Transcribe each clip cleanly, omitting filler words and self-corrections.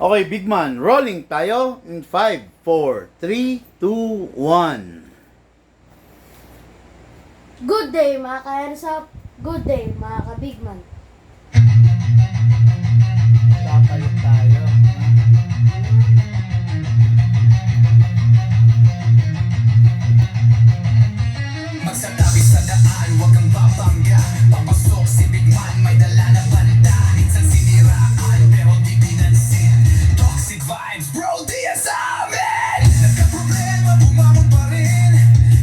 Okay, big man, rolling tayo in 5, 4, 3, 2, 1. Good day mga ka-airsoft. Good day mga ka-bigman. Papalit tayo. Magsatabi sa daan, huwag kang babangga. Papasok si Big Man, may dala na banda. Minsan siniraan, pero di pinansin. Toxic vibes, bro, di yan sa amin. Nagka-problema, bumangon pa rin.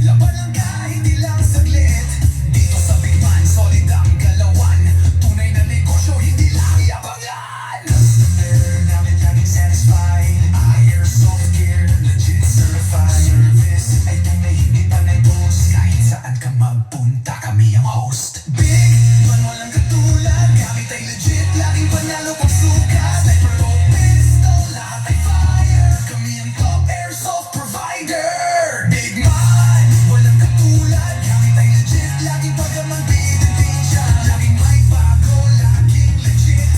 Laban lang kahit ilang saglit. Dito sa Big Man, solid ang galawan. Tunay na negosyo, hindi lang yabangan. Customer namin laging satisfied. Airsoft gear, legit certified. Service ay tunay, hindi panay boss. Kahit saan ka magpunta, kami ang host. Big Man, walang katulad. Gamit ay legit, laging panalo pag sukat. Sniper o pistol, lahat ay fire. Kami ang top airsoft provider. Big Man, walang katulad. Gamit ay legit, laging pagkamang bidin siya. Laging may bago, laging legit.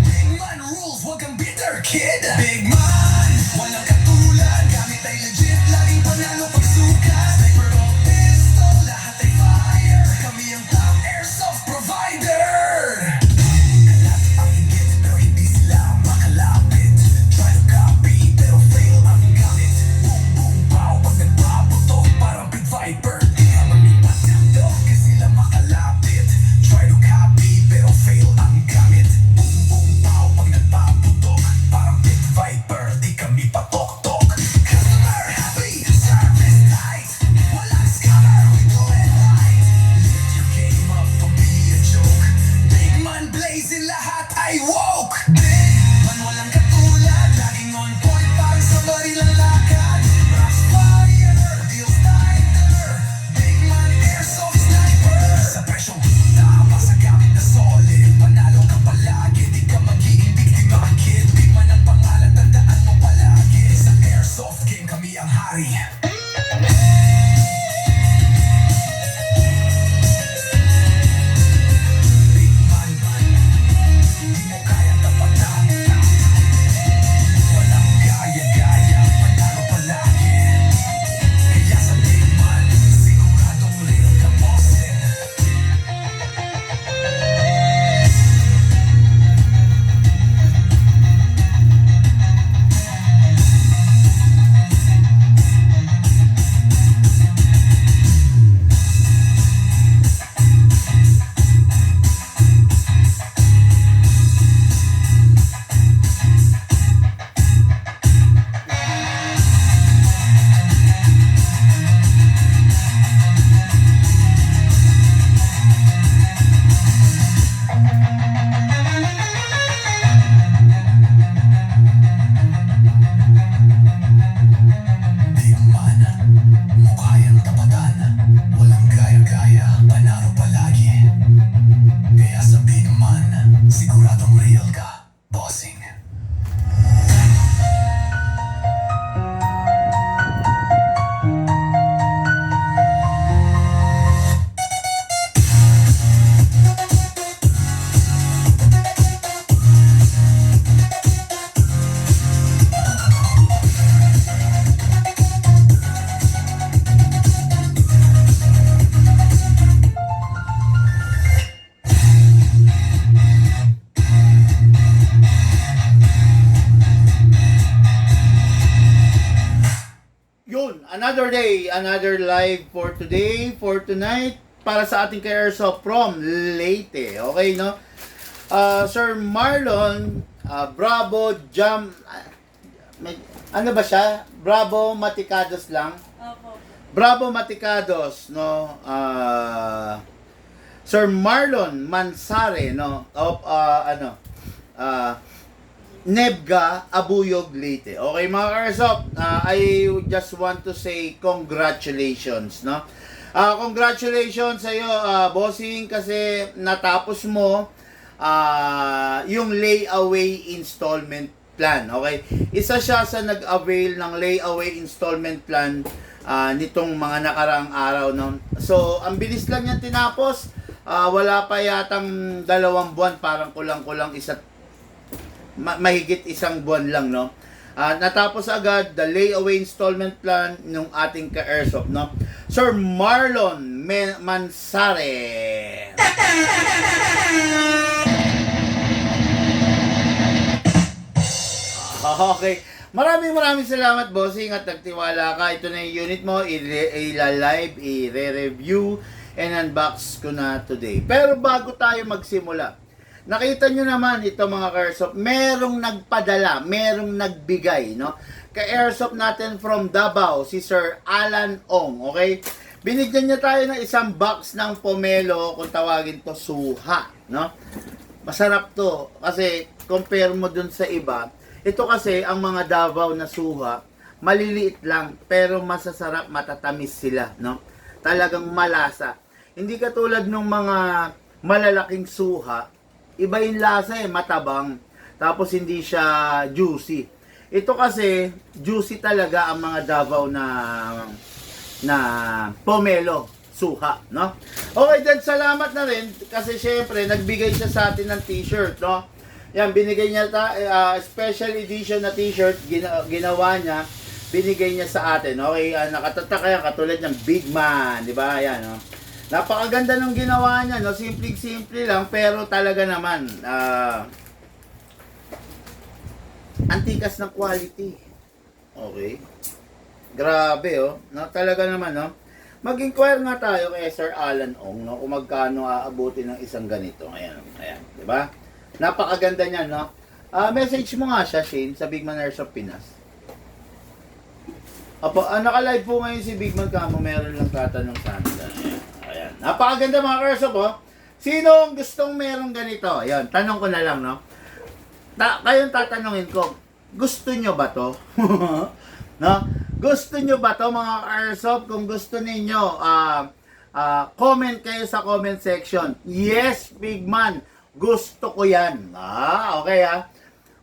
Big Man rules, wag kang bitter kid. Big Man, walang katulad. Gamit ay legit, laging panalo pag sukat. Sniper o pistol, lahat ay fire. Kami ang top airsoft provider. Kalat ang inggit, pero hindi sila makalapit. Try to copy, pero fail ang gamit. Boom, boom, pow, pag nagpaputok, parang Big Viper. Di ka malipat dito, kasi sila makalapit. Try to copy, pero fail ang gamit. Boom, boom, pow, pag nagpaputok, parang Big Viper. Di kami patok-tok. Customer happy, service tight. Walang scammer, we do it right. Lift your game up, don't be a joke. Big Man blazing, lahat ay woke. Big Man walang katulad, laging on point, parang sa baril ang lakad. Crossfire, deals tighter. Big Man airsoft sniper. Sa presyong tama, sa gamit na solid. Panalo ka palagi, di ka magiging biktima kid. Big Man ang pangalan, tandaan mo palagi. Sa airsoft game kami ang hari. Big Man, di mo kayang tapatan. Walang gaya-gaya, panalo palagi. Kaya sa Big Man, siguradong real ka bossin. Big Man, mo kayang tapatan. Walang gaya-gaya, panalo palagi. Kaya sa Big Man, siguradong real ka, bossing. Yun, another day, another live for today, for tonight, para sa ating ka-airsoft from Leyte. Okay, no? Sir Marlon, Bravo, Jam, ano ba siya? Bravo Maticados lang. Opo. Bravo Maticados, no? Sir Marlon Mansare, no? Of, Nebga, Abuyog, Leyte. Okay, mga ka-airsoft, I just want to say congratulations, no? Congratulations sa iyo, bossing, kasi natapos mo yung layaway installment plan, okay? Isa siya sa nag-avail ng layaway installment plan nitong mga nakaraang araw, no? So, ang bilis lang yan tinapos. Wala pa yatang 2 buwan, parang kulang-kulang mahigit isang buwan lang, no? Natapos agad the layaway installment plan ng ating ka-airsoft, no? Sir Marlon Mansare. Okay. Maraming salamat, bossing, at nagtiwala ka. Ito na yung unit mo, i-live, i-review, and unbox ko na today. Pero bago tayo magsimula, nakita nyo naman ito mga ka-airsoft, merong nagpadala, merong nagbigay, no? Ka-airsoft natin from Davao, si Sir Alan Ong, okay? Binigyan niya tayo ng isang box ng pomelo, kung tawagin to suha, no? Masarap to, kasi compare mo dun sa iba, ito kasi ang mga Davao na suha, maliliit lang, pero masasarap, matatamis sila, no? Talagang malasa. Hindi katulad ng mga malalaking suha, iba yung lasa matabang, tapos hindi siya juicy. Ito kasi, juicy talaga ang mga Davao na pomelo, suha, no? Okay, then salamat na rin, kasi syempre, nagbigay siya sa atin ng t-shirt, no? Yan, binigay niya special edition na t-shirt, ginawa niya, binigay niya sa atin. Okay, nakatatak yan, katulad ng Big Man, di ba? Yan, no? Napakaganda ng ginawa niya, no? Simple lang, pero talaga naman, antikas ng quality. Okay. Grabe, oh. No, talaga naman, no? Mag-inquire nga tayo kay Sir Alan Ong, no? Kung magkano aabutin ng isang ganito. Ayan, di ba? Napakaganda niya, no? Message mo nga siya, Shane, sa Big Man Airsoft Pinas. Apo, naka-live po ngayon si Big Man Camo, meron lang tatanong sa atin. Ayan. Napakaganda mga Airsoft, oh. Sino ang gustong merong ganito? Ayan, tanong ko na lang, no? Kayong tatanungin ko, gusto nyo ba to? No? Gusto nyo ba to mga Airsoft? Kung gusto ninyo, comment kayo sa comment section. Yes, Big Man. Gusto ko yan. Okay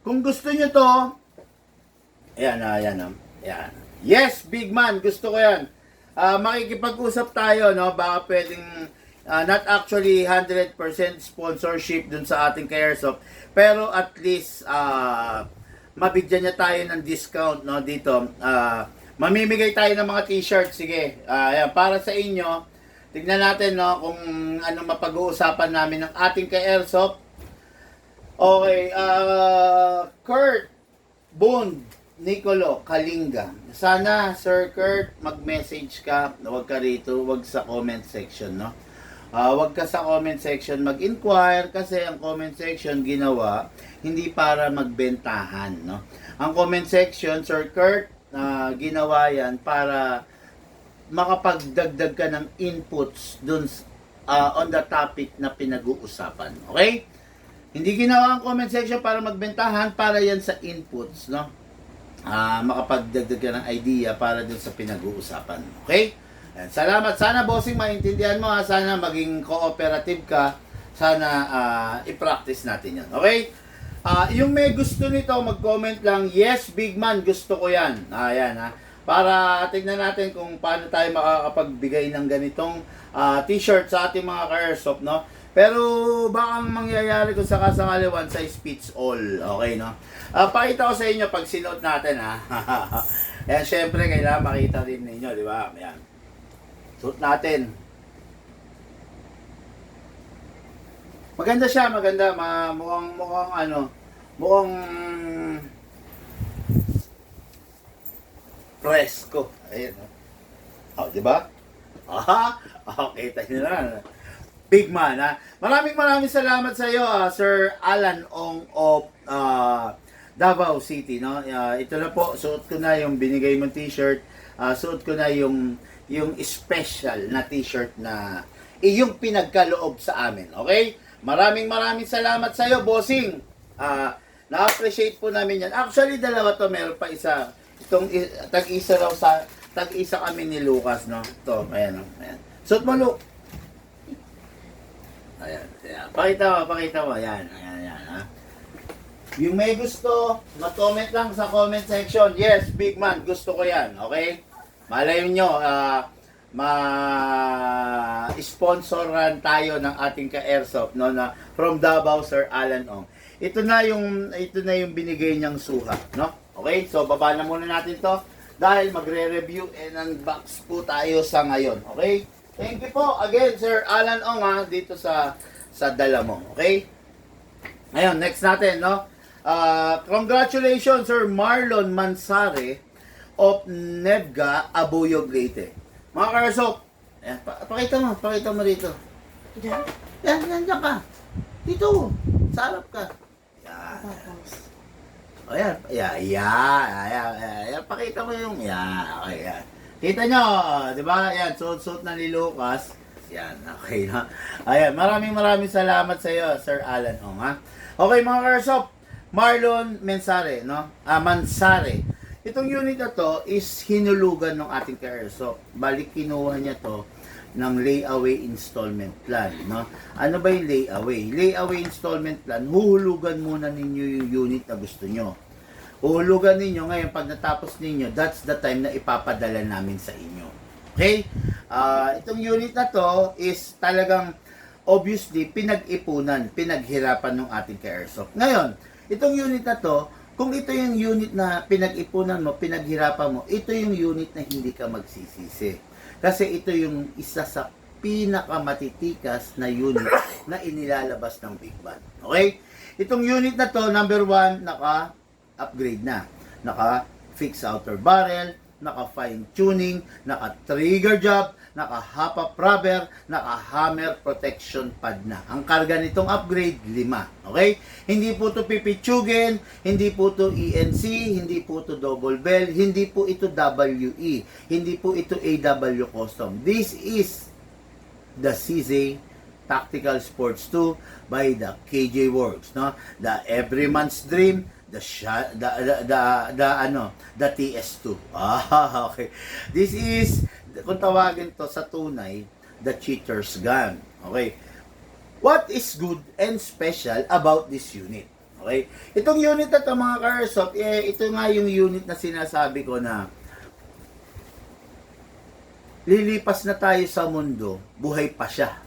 Kung gusto nyo to, ayan. Yes, Big Man, gusto ko yan. Makikipag-usap tayo, no? Baka pwedeng, not actually 100% sponsorship dun sa ating ka-airsoft, pero at least, mabigyan niya tayo ng discount, no? Dito, mamimigay tayo ng mga t-shirt, sige. Ayan, para sa inyo. Tignan natin, no, kung ano mapag-uusapan namin ng ating ka-airsoft. Okay, Kurt Bond Nicolo Kalinga. Sana, Sir Kurt, mag-message ka. Huwag ka rito, huwag sa comment section, no? Huwag ka sa comment section mag-inquire kasi ang comment section ginawa hindi para magbentahan, no? Ang comment section, Sir Kurt, ginawa yan para makapagdagdag ka ng inputs dun on the topic na pinag-uusapan. Okay? Hindi ginawa ang comment section para magbentahan, para yan sa inputs, no? Makapagdagdag ka ng idea para dun sa pinag-uusapan. Okay? Yan. Salamat. Sana, bossing, maintindihan mo, sana maging cooperative ka. Sana i-practice natin yan. Okay? Yung may gusto nito, mag-comment lang, yes, Big Man, gusto ko yan. Ayan, para tignan natin kung paano tayo makakapagbigay ng ganitong t-shirt sa ating mga ka-airsoft, no? Pero baka ang mangyayari kung sakasakali one size fits all, okay, no? Pakita ko sa inyo pag sinuot natin, Ayan, syempre kailangan makita rin ninyo, di ba? Ayan. Suot natin. Maganda siya, maganda. Mukhang presko. Ayan. Di ba? Okay, tayo na. Big Man, Maraming salamat sa iyo, Sir Alan Ong of Davao City, no? Ito na po, suot ko na yung binigay mong t-shirt. Suot ko na yung special na t-shirt na iyong pinagkaloob sa amin. Okay? Maraming salamat sa iyo, bossing. Na-appreciate po namin yan. Actually, dalawa to, meron pa isa. Itong tag-isa kami ni Lucas, no? Ito, ayan, no? Ayan. Suot mo, Luke. Ayan. Pakita mo. Ayan, Yung may gusto, mag-comment lang sa comment section. Yes, Big Man, gusto ko yan. Okay? Malayo nyo, ma-sponsoran tayo ng ating ka-airsoft, no? From Davao, Sir Alan Ong. ito na yung binigay niyang suha, no? Okay? So baba na muna natin 'to dahil magre-review and unbox po tayo sa ngayon. Okay? Thank you po again Sir Alan Ong dito sa dala mo. Okay? Ngayon, next natin, no? Congratulations Sir Marlon Mansare of Nevga, Abuyog, Leyte. Mga karsop, pakita mo dito. Diyan? Yan ka. Dito, sa harap ka. Yan. Tapos. O yan, yan. Pakita mo yung, yan, okay, yan. Kita nyo, di ba? Yan, suot-suot na ni Lucas. Yan, okay na. Ayan, maraming salamat sa iyo, Sir Alan Ong, ha? Okay, mga karsop, Marlon Mansare, no? Mansare. Itong unit na to is hinulugan ng ating ka-airsoft. Balik kinuha niya to ng layaway installment plan, no? Ano ba yung layaway? Layaway installment plan, huhulugan muna ninyo yung unit na gusto nyo. Huhulugan ninyo ngayon pag natapos ninyo, that's the time na ipapadala namin sa inyo. Okay? Itong unit na to is talagang obviously pinag-ipunan, pinaghirapan ng ating ka-airsoft. Ngayon, itong unit na to, kung ito yung unit na pinag-ipunan mo, pinaghirapan mo, ito yung unit na hindi ka magsisisi. Kasi ito yung isa sa pinakamatitikas na unit na inilalabas ng Big Band. Okay? Itong unit na to, number 1, naka-upgrade na. Naka-fix outer barrel, naka-fine tuning, naka-trigger job, naka-hop-up rubber, naka-hammer protection pad na. Ang karga nitong upgrade, 5. Okay? Hindi po ito pipitsugin, hindi po ito ENC, hindi po ito double bell, hindi po ito WE, hindi po ito AW custom. This is the CZ Tactical Sports 2 by the KJ Works, no? The every man's dream, the TS2. Okay. This is, kung tawagin to sa tunay, the cheater's gun. Okay. What is good and special about this unit? Okay. Itong unit na to, mga ka-airsoft, ito nga yung unit na sinasabi ko na lilipas na tayo sa mundo, buhay pa siya.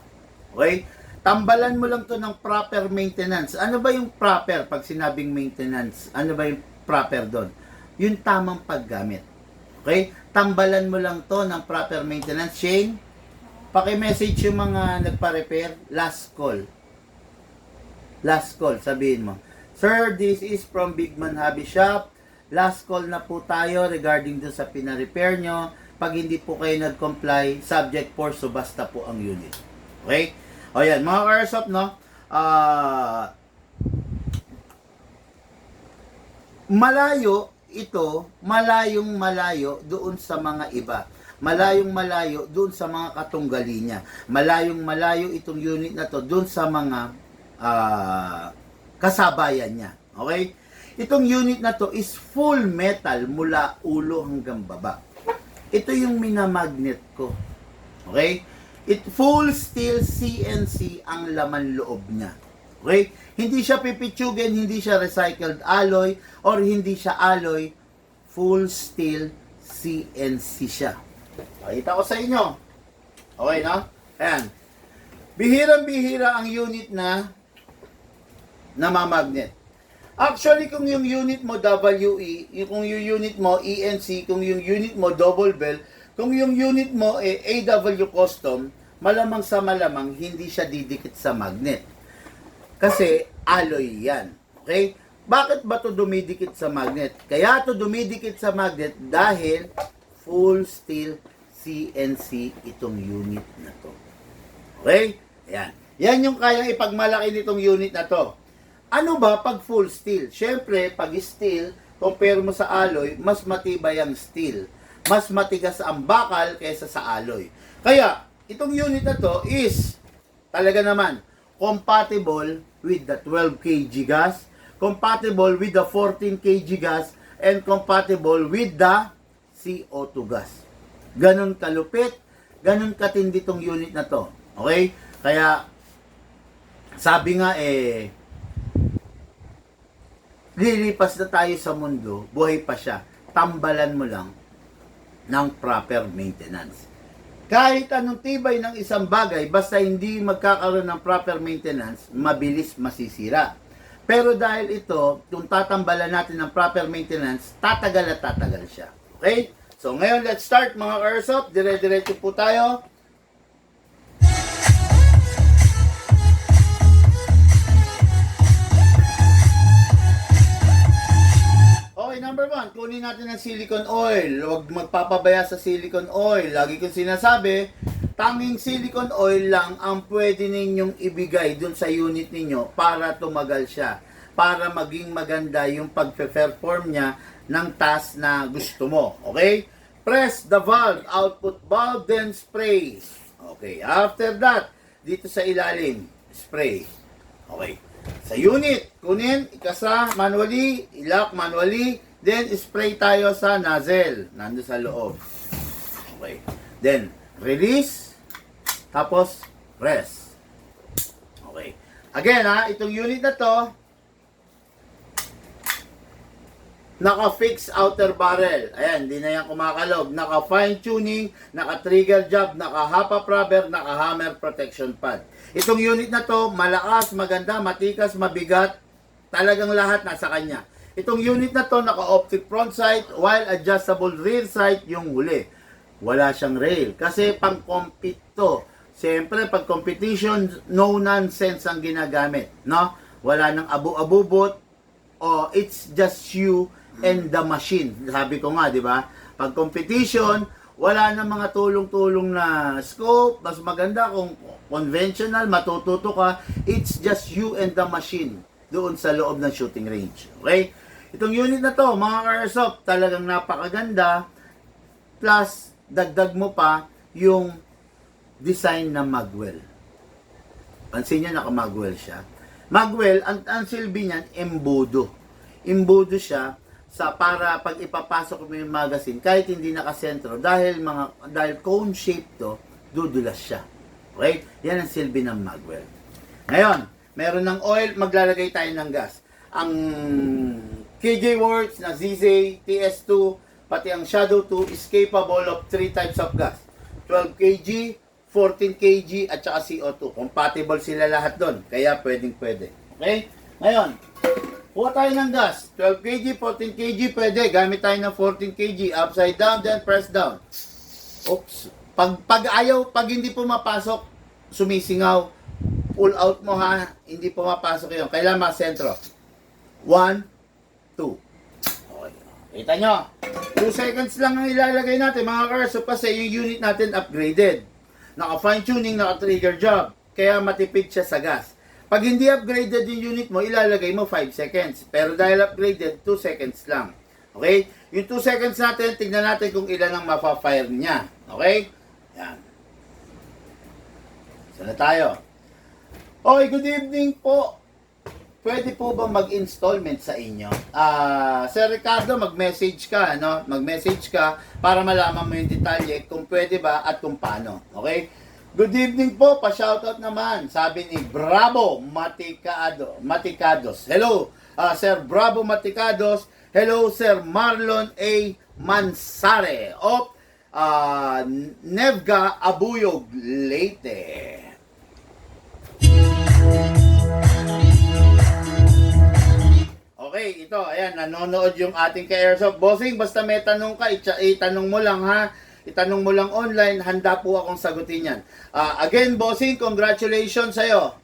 Okay? Tambalan mo lang to ng proper maintenance. Ano ba yung proper pag sinabing maintenance? Ano ba yung proper doon? Yung tamang paggamit. Okay? Tambalan mo lang to ng proper maintenance. Shane, paki-message yung mga nagpa-repair. Last call. Last call, sabihin mo. Sir, this is from Big Man Hobby Shop. Last call na po tayo regarding dun sa pina-repair nyo. Pag hindi po kayo nag-comply, subject for subasta po ang unit. Okay? O yan, mga ka-airsoft, no? Malayo ito, malayong-malayo doon sa mga iba. Malayong-malayo doon sa mga katunggali niya. Malayong-malayo itong unit na to doon sa mga kasabayan niya. Okay? Itong unit na to is full metal mula ulo hanggang baba. Ito yung minamagnet ko. Okay? Full steel CNC ang laman loob niya. Okay? Hindi siya pipitsugin, hindi siya recycled alloy, or hindi siya alloy. Full steel CNC siya. Pakita ko sa inyo. Okay, no? Ayan. Bihirang-bihira ang unit na namamagnet. Actually, kung yung unit mo WE, kung yung unit mo ENC, kung yung unit mo double bell, kung yung unit mo AW custom, malamang sa malamang hindi siya didikit sa magnet. Kasi alloy yan. Okay? Bakit ba to dumidikit sa magnet? Kaya to dumidikit sa magnet dahil full steel CNC itong unit na to. Okay? Ayan. Yan yung kayang ipagmalaki nitong unit na to. Ano ba pag full steel? Siyempre, pag steel, compare mo sa alloy, mas matibay ang steel. Mas matigas ang bakal kaysa sa alloy. Kaya, itong unit na to is talaga naman compatible with the 12 kg gas, compatible with the 14 kg gas, and compatible with the CO2 gas. Ganon kalupit, ganon katindi tong unit na to. Okay? Kaya, sabi nga lilipas na tayo sa mundo, buhay pa siya, tambalan mo lang ng proper maintenance. Kahit anong tibay ng isang bagay, basta hindi magkakaroon ng proper maintenance, mabilis masisira. Pero dahil ito, kung tatambalan natin ng proper maintenance, tatagal at tatagal siya. Okay? So ngayon, let's start mga ka-airsoft. Dire-diretso po tayo. Okay, number 1, kunin natin ang silicone oil. Huwag magpapabaya sa silicone oil. Lagi kong sinasabi, tanging silicone oil lang ang pwede ninyong ibigay dun sa unit ninyo para tumagal siya. Para maging maganda yung pag-perform niya ng task na gusto mo. Okay? Press the valve, output valve, then spray. Okay, after that, dito sa ilalim, spray. Okay. Sa unit, kunin, ikasa manually, ilock manually, then spray tayo sa nozzle, nando sa loob. Okay. Then, release, tapos press. Okay. Again itong unit na to, naka-fix outer barrel. Ayan, hindi na yan kumakalog. Naka-fine tuning, naka-trigger job, naka-hop-up rubber, naka-hammer protection pad. Itong unit na to, malakas, maganda, matikas, mabigat. Talagang lahat nasa kanya. Itong unit na to, naka-optic front sight, while adjustable rear sight yung huli. Wala siyang rail. Kasi pang-compete to. Siyempre, pag competition, no nonsense ang ginagamit. No? Wala nang abu-abubot. It's just you and the machine. Sabi ko nga, di ba? Pag competition, wala na mga tulong-tulong na scope. Mas maganda kung conventional, matututo ka. It's just you and the machine doon sa loob ng shooting range. Okay? Itong unit na to, mga ka-airsoft, talagang napakaganda. Plus, dagdag mo pa yung design ng magwell. Pansin niya, naka-magwell siya. Magwell, ang silbi niyan, embudo. Embudo siya sa para pag ipapasok mo yung magazine kahit hindi nakasentro dahil cone shape to, dudulas siya. Okay? Yan ang silbi ng magwell. Ngayon, meron ng oil, maglalagay tayo ng gas. Ang KJ Works na ZZ TS2 pati ang Shadow 2 is capable of 3 types of gas. 12 kg, 14 kg at saka CO2. Compatible sila lahat doon. Kaya pwedeng pwede. Okay? Ngayon, kuha tayo ng gas. 12 kg, 14 kg, pwede. Gamit tayo ng 14 kg. Upside down, then press down. Oops. Pag ayaw, pag hindi pumapasok, sumisingaw. Pull out mo ha. Hindi pumapasok yun. Kailangan masentro. 1, 2. Okay. Kita nyo. 2 seconds lang ang ilalagay natin mga ka-airsoft kasi yung unit natin upgraded. Naka-fine tuning, naka-trigger job. Kaya matipid siya sa gas. Pag hindi upgraded yung unit mo, ilalagay mo 5 seconds. Pero dahil upgraded, 2 seconds lang. Okay? Yung 2 seconds natin, tignan natin kung ilan ang mapa-fire niya. Okay? Yan. Sana tayo. Okay, good evening po. Pwede po ba mag-installment sa inyo? Sir Ricardo, mag-message ka, no? Mag-message ka para malaman mo yung detalye kung pwede ba at kung paano. Okay? Good evening po, pa-shoutout naman. Sabi ni Bravo Maticados. Hello, Sir Bravo Maticados. Hello, Sir Marlon A. Mansare of Nevga, Abuyog, Leyte. Okay, ito, ayan, nanonood yung ating ka-airsoft. Bossing, basta may tanong ka, itanong mo lang ha. Itanong mo lang online, handa po akong sagutin yan. Again, Bossing, congratulations sa'yo.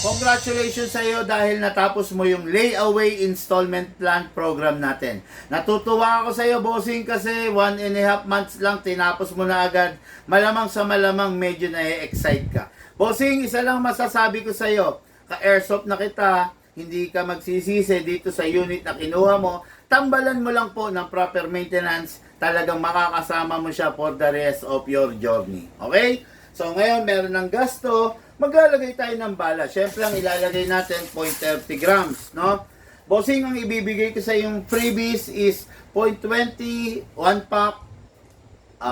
Congratulations sa'yo dahil natapos mo yung layaway installment plan program natin. Natutuwa ako sa'yo, Bossing, kasi 1.5 months lang, tinapos mo na agad. Malamang sa malamang, medyo na-excite ka. Bossing, isa lang masasabi ko sa'yo, ka-airsoft na kita, hindi ka magsisisi dito sa unit na kinuha mo, tambalan mo lang po ng proper maintenance, talagang makakasama mo siya for the rest of your journey. Okay? So ngayon, meron ng gasto, maglalagay tayo ng bala. Siyempre, ang ilalagay natin, 0.30 grams, no? Bossing, ang ibibigay ko sa yung freebies is 0.20, 1 pack,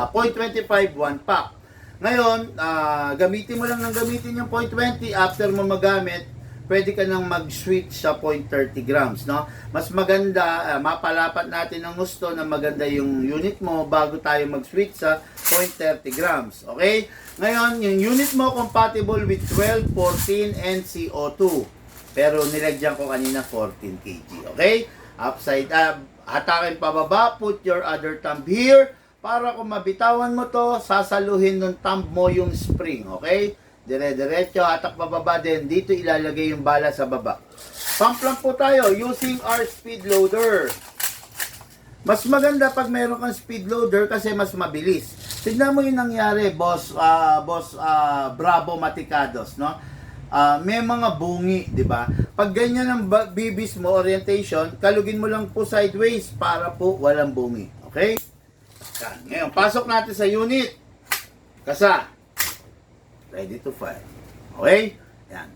0.25, 1 pack. Ngayon, gamitin mo lang ng gamitin yung 0.20 after mo magamit, pwede ka nang mag-switch sa 0.30 grams, no? Mas maganda, mapalapat natin ang gusto na maganda yung unit mo bago tayo mag-switch sa 0.30 grams, okay? Ngayon, yung unit mo compatible with 12, 14, and CO2. Pero nilagyan ko kanina 14 kg, okay? Upside up, hatakin pababa, put your other thumb here, para kung mabitawan mo to, sasaluhin ng thumb mo yung spring, okay? Dire-diretso, hatak pababa din. Dito ilalagay yung bala sa baba. Pump lang po tayo using our speed loader. Mas maganda pag meron kang speed loader kasi mas mabilis. Tignan mo yung nangyari, boss Bravo Maticados, no? May mga bungi, di ba? Pag ganyan ang bibis mo, orientation, kalugin mo lang po sideways para po walang bungi. Okay? Yan. Ngayon, pasok natin sa unit. Kasa. Ready to fire. Okay? Yan.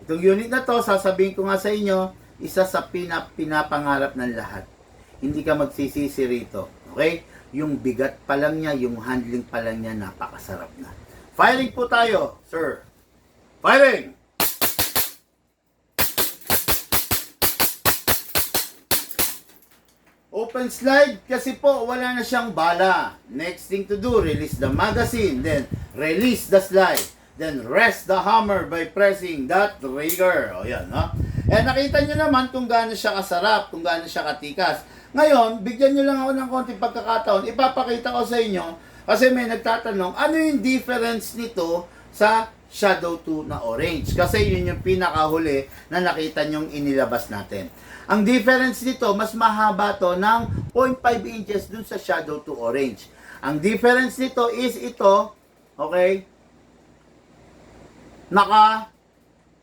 Itong unit na to, sasabihin ko nga sa inyo, isa sa pinapangarap ng lahat. Hindi ka magsisisi rito. Okay? Yung bigat pa lang niya, yung handling pa lang niya, napakasarap na. Firing po tayo, sir. Firing! Open slide kasi po wala na siyang bala. Next thing to do, release the magazine, then release the slide, then rest the hammer by pressing that trigger. O yan, ha? Eh, nakita nyo naman kung gaano siya kasarap, kung gaano siya katikas. Ngayon, bigyan nyo lang ako ng konting pagkakataon. Ipapakita ko sa inyo, kasi may nagtatanong, ano yung difference nito sa Shadow 2 na orange? Kasi yun yung pinakahuli na nakita nyong inilabas natin. Ang difference nito, mas mahaba to ng 0.5 inches dun sa Shadow 2 orange. Ang difference nito is ito, okay, naka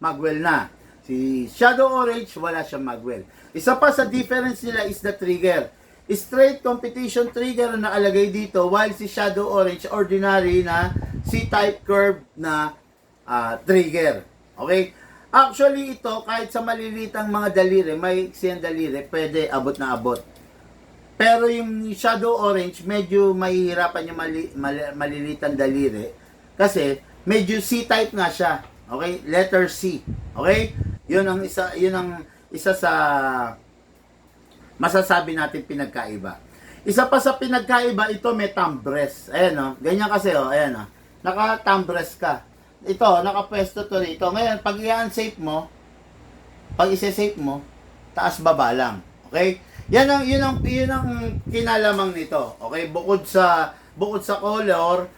magwell na. Si Shadow Orange, wala siyang magwell. Isa pa sa difference nila is the trigger. Straight competition trigger na nakalagay dito, while si Shadow Orange, ordinary na C-type curve na trigger. Okay? Actually, ito, kahit sa malilitang mga daliri, may siyang daliri, pwede abot na abot. Pero yung Shadow Orange, medyo mahihirapan yung malilitang daliri. Kasi, medyo C-type nga siya. Okay? Letter C. Okay? Yun ang isa sa masasabi natin pinagkaiba. Isa pa sa pinagkaiba, ito may thumb rest. Ayan o. Ganyan kasi o. Ayan o. Naka-thumb rest ka. Ito, nakapwesto to rito. Ngayon, pag i-unsafe mo, pag i-safe mo, taas baba lang. Okay? Yun ang kinalamang nito. Okay? Bukod sa color,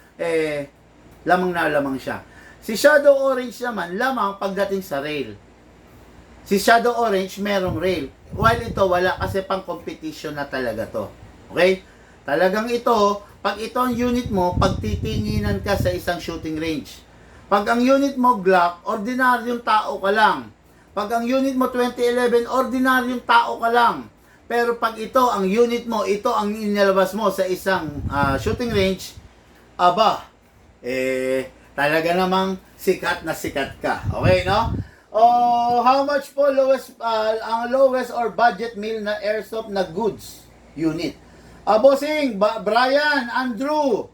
lamang na lamang siya. Si Shadow Orange naman, lamang pagdating sa rail. Si Shadow Orange, merong rail. While ito, wala kasi pang competition na talaga to. Okay? Talagang ito, pag ito ang unit mo, pagtitinginan ka sa isang shooting range. Pag ang unit mo Glock, ordinaryong tao ka lang. Pag ang unit mo 2011, ordinaryong tao ka lang. Pero pag ito, ang unit mo, ito ang inilabas mo sa isang shooting range, aba, talaga namang sikat na sikat ka. Okay, no? How much po ang lowest or budget meal na airsoft na goods unit? Bossing, Brian, Andrew,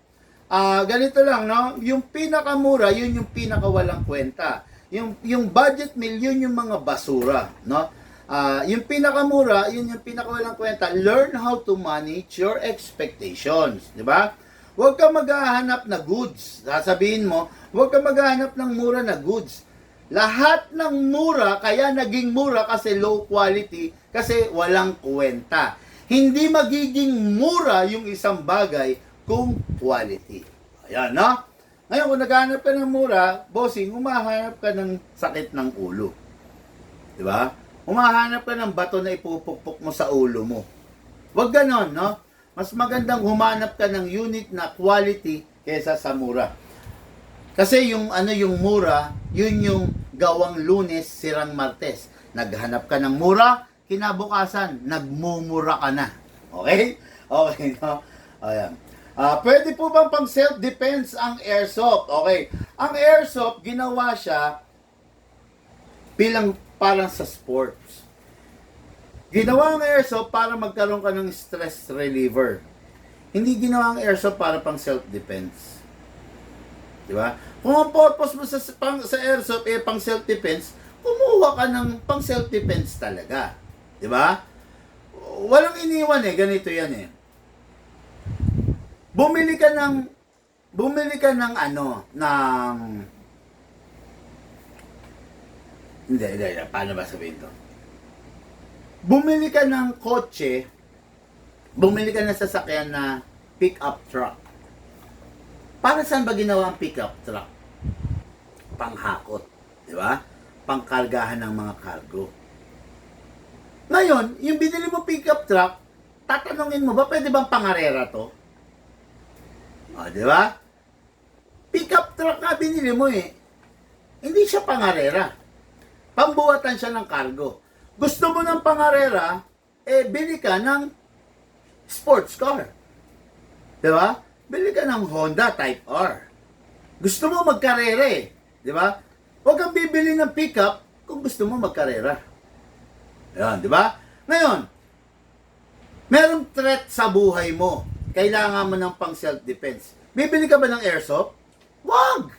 ganito lang, no? Yung pinakamura, yun yung pinakawalang kwenta. Yung budget meal, yun yung mga basura, no? Yung pinakamura, yun yung pinakawalang kwenta. Learn how to manage your expectations, di ba? Huwag ka maghahanap na goods. Sasabihin mo, huwag ka maghahanap ng mura na goods. Lahat ng mura, kaya naging mura kasi low quality, kasi walang kwenta. Hindi magiging mura yung isang bagay kung quality. Ayan, no? Ngayon, kung naghahanap ka ng mura, bossing, humahanap ka ng sakit ng ulo. Di ba? Humahanap ka ng bato na ipupukpok mo sa ulo mo. Huwag ganon, no? Mas magandang humanap ka ng unit na quality kaysa sa mura. Kasi yung mura, yun yung gawang Lunes, sirang Martes. Naghanap ka ng mura, kinabukasan, nagmumura ka na. Okay? Okay, no? Ayan. Pwede po bang pang self-defense ang airsoft? Okay. Ang airsoft, ginawa siya bilang parang sa sports. Ginawa ang airsoft para magkaroon ka ng stress reliever. Hindi ginawa ang airsoft para pang self-defense. Di ba? Kung ang purpose mo sa airsoft pang self-defense, kumuha ka ng pang self-defense talaga. Di ba? Walang iniwan ganito yan Bumili ka ng hindi, paano ba sabihin to? Bumili ka ng kotse, bumili ka ng sasakyan na pick-up truck. Para saan ba ginawa ang pick-up truck? Panghakot, di ba? Pangkargahan ng mga cargo. Ngayon, yung binili mo pick-up truck, tatanungin mo ba, pwede bang pangarera to? O, di ba? Pick-up truck nga binili mo Hindi siya pangarera. Pambuhatan siya ng cargo. Gusto mo ng pangarera, bili ka ng sports car. Di ba? Bili ka ng Honda Type R. Gusto mo magkarera di ba? Huwag kang bibili ng pickup kung gusto mo magkarera. Yan, di ba? Ngayon, merong threat sa buhay mo. Kailangan mo ng pang self-defense. Bibili ka ba ng airsoft? Wag!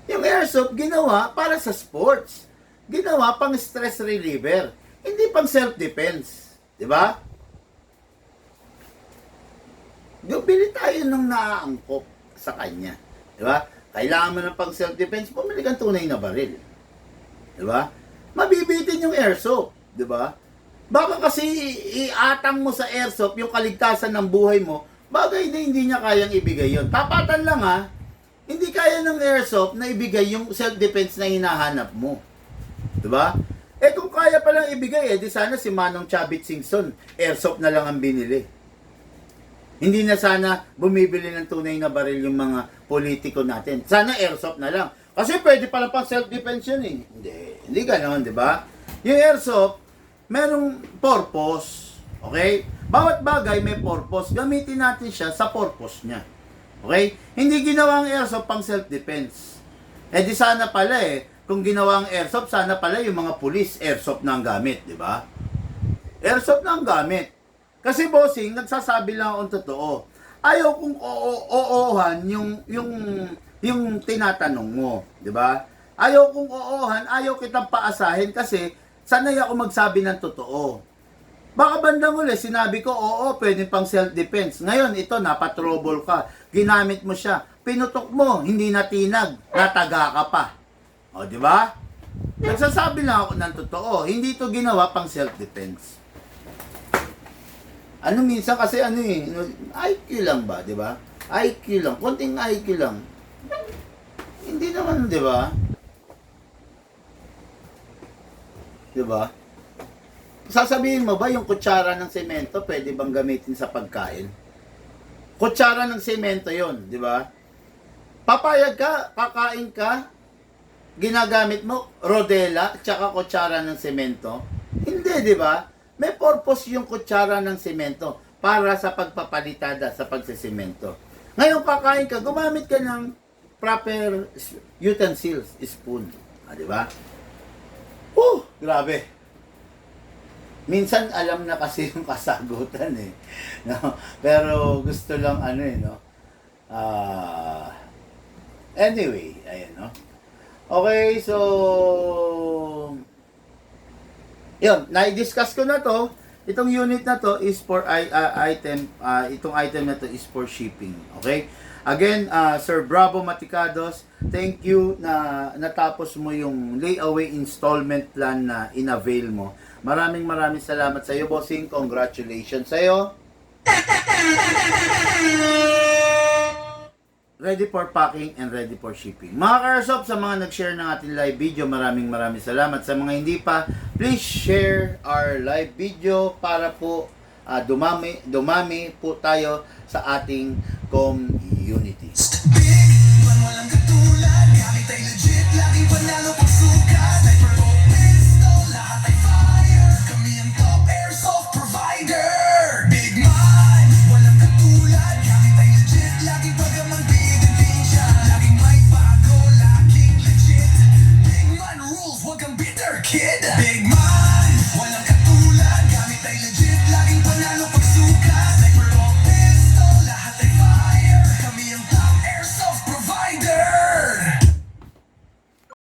Yung airsoft, ginawa para sa sports. Ginawa pang stress reliever. Hindi pang self-defense. Di ba? Bili tayo ng naaangkop sa kanya. Di ba? Kailangan mo ng pang self-defense, bumili kang tunay na baril. Di ba? Mabibitin yung airsoft. Di ba? Baka kasi iatang mo sa airsoft yung kaligtasan ng buhay mo, bagay na hindi niya kayang ibigay yon. Tapatan lang hindi kaya ng airsoft na ibigay yung self-defense na hinahanap mo. Diba? Kung kaya palang ibigay, di sana si Manong Chavit Singson, airsoft na lang ang binili. Hindi na sana bumibili ng tunay na baril yung mga politiko natin. Sana airsoft na lang. Kasi pwede pala pang self-defense yun Hindi ganon, di ba? Yung airsoft, merong purpose. Okay? Bawat bagay may purpose. Gamitin natin siya sa purpose niya. Okay? Hindi ginawa ang airsoft pang self-defense. Di sana pala kung ginawa ang airsoft, sana pala yung mga pulis, airsoft na ang gamit, di ba? Airsoft na ang gamit. Kasi bossing, nagsasabi lang akong totoo. Ayaw kong oohan yung tinatanong mo, di ba? Ayaw kong oohan, ayaw kitang paasahin kasi sanay ako magsabi ng totoo. Baka bandang uli, sinabi ko, oo, pwede pang self-defense. Ngayon, ito, napatrouble ka. Ginamit mo siya. Pinutok mo, hindi natinag. Nataga ka pa. O, di ba? Nagsasabi lang ako ng totoo. Hindi ito ginawa pang self-defense. Minsan kasi IQ lang ba, di ba? IQ lang. Konting IQ lang. Hindi naman, di ba? Di ba? Sasabihin mo ba yung kutsara ng semento pwede bang gamitin sa pagkain? Kutsara ng semento yon, di ba? Papayag ka, kakain ka, ginagamit mo rodela tsaka kutsara ng semento? Hindi, di ba? May purpose yung kutsara ng semento para sa pagpapalitada sa pagsisemento. Ngayon kakain ka, gumamit ka ng proper utensils, spoon. Di ba? Grabe. Minsan alam na kasi yung kasagutan no? Pero gusto lang anyway, ayan Okay, so yun, na-discuss ko na to. Itong unit na to is for itong item na to is for shipping. Okay? Again, Sir Bravo Maticados, thank you na natapos mo yung layaway installment plan na inavail mo. Maraming salamat sa iyo, bossing. Congratulations sa iyo. Ready for packing and ready for shipping. Mga ka-airsoft, sa mga nag-share ng ating live video, maraming salamat. Sa mga hindi pa, please share our live video para po dumami po tayo sa ating community.